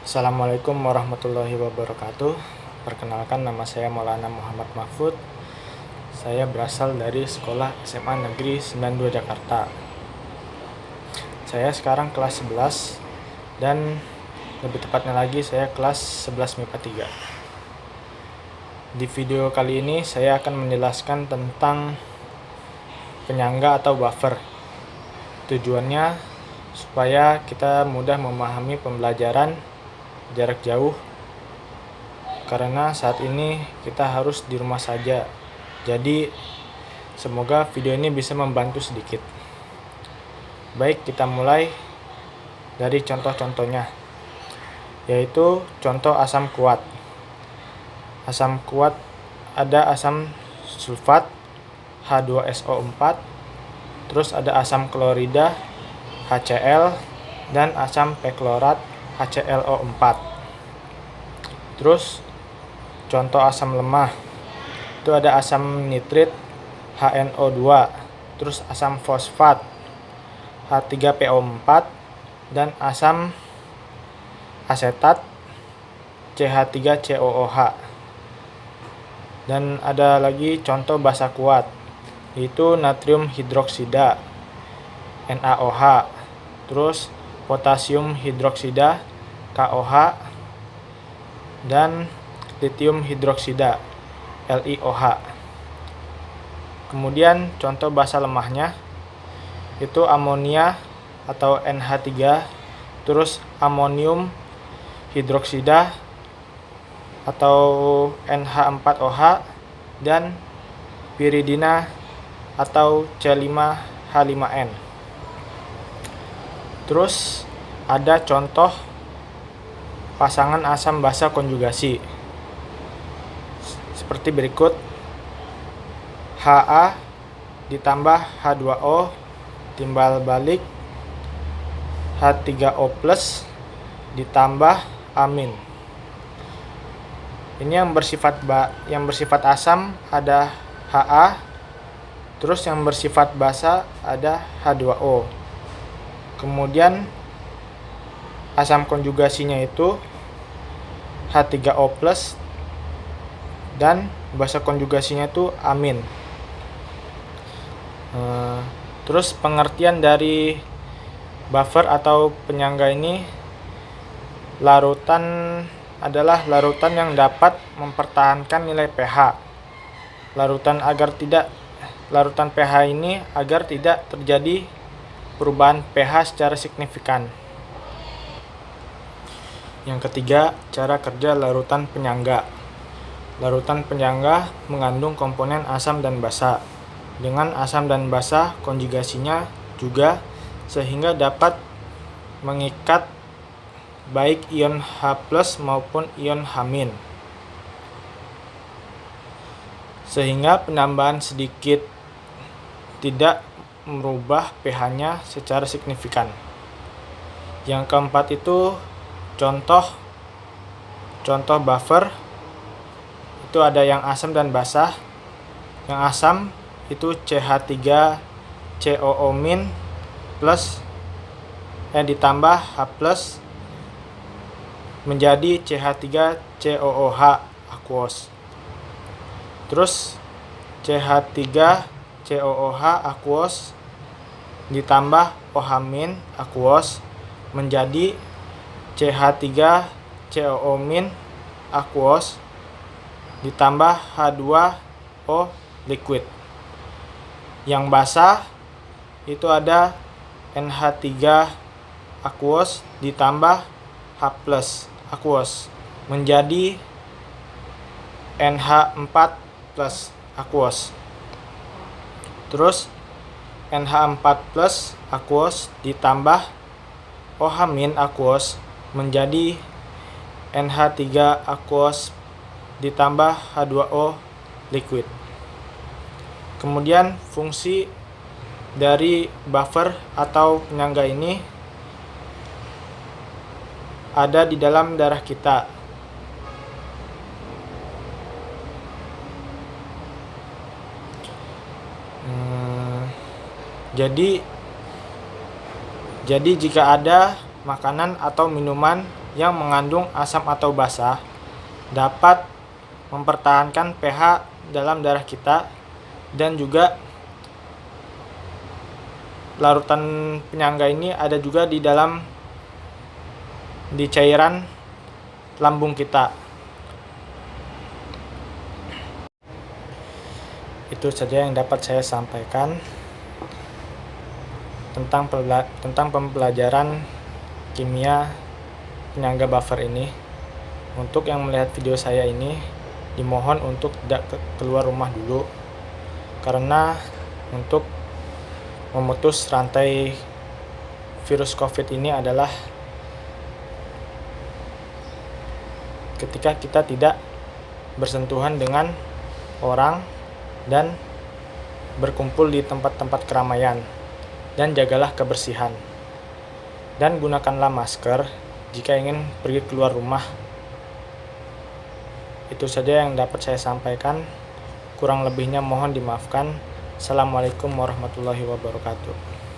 Assalamualaikum warahmatullahi wabarakatuh. Perkenalkan, nama saya Maulana Muhammad Mahfud. Saya berasal dari sekolah SMA Negeri 92 Jakarta. Saya sekarang kelas 11 dan lebih tepatnya lagi saya kelas 11 MIPA 3. Di video kali ini saya akan menjelaskan tentang penyangga atau buffer. Tujuannya supaya kita mudah memahami pembelajaran jarak jauh, karena saat ini kita harus di rumah saja. Jadi semoga video ini bisa membantu sedikit. Baik, kita mulai dari contoh-contohnya, yaitu contoh asam kuat. Asam kuat ada asam sulfat H2SO4, terus ada asam klorida HCl, dan asam perklorat HClO4. Terus contoh asam lemah itu ada asam nitrit HNO2, terus asam fosfat H3PO4, dan asam asetat CH3COOH. Dan ada lagi contoh basa kuat, yaitu natrium hidroksida NaOH, terus potasium hidroksida KOH, dan litium hidroksida LiOH. Kemudian contoh basa lemahnya itu amonia atau NH3, terus amonium hidroksida atau NH4OH, dan piridina atau C5H5N. Terus ada contoh pasangan asam basa konjugasi seperti berikut: Ha ditambah H2O timbal balik H3O plus ditambah amin. Ini yang bersifat asam ada Ha, terus yang bersifat basa ada H2O. Kemudian asam konjugasinya itu H3O plus, dan basa konjugasinya itu amin. Terus pengertian dari buffer atau penyangga ini, larutan adalah larutan yang dapat mempertahankan nilai pH. Larutan pH ini agar tidak terjadi perubahan pH secara signifikan. Yang ketiga, cara kerja larutan penyangga. Larutan penyangga mengandung komponen asam dan basa. Dengan asam dan basa, konjugasinya juga, sehingga dapat mengikat baik ion H+ maupun ion H-. Sehingga penambahan sedikit tidak merubah pH-nya secara signifikan. Yang keempat itu contoh buffer itu ada yang asam dan basah. Yang asam itu CH3COO- plus ditambah H+ menjadi CH3COOH aqueous. Terus CH3COOH aqueous ditambah OH- aqueous menjadi CH3COO- aqueous ditambah H2O liquid. Yang basah itu ada NH3 aqueous ditambah H+ aqueous menjadi NH4 plus aqueous. Terus NH4 plus aqueous ditambah OH- aqueous menjadi NH3 aqueous ditambah H2O liquid. Kemudian fungsi dari buffer atau penyangga ini ada di dalam darah kita. Jadi jika ada makanan atau minuman yang mengandung asam atau basa dapat mempertahankan pH dalam darah kita, dan juga larutan penyangga ini ada juga di cairan lambung kita. Itu saja yang dapat saya sampaikan tentang pembelajaran kimia penyangga buffer ini. Untuk yang melihat video saya ini, dimohon untuk tidak keluar rumah dulu, karena untuk memutus rantai virus COVID ini adalah ketika kita tidak bersentuhan dengan orang dan berkumpul di tempat-tempat keramaian, dan jagalah kebersihan, dan gunakanlah masker jika ingin pergi keluar rumah. Itu saja yang dapat saya sampaikan, kurang lebihnya mohon dimaafkan. Assalamualaikum warahmatullahi wabarakatuh.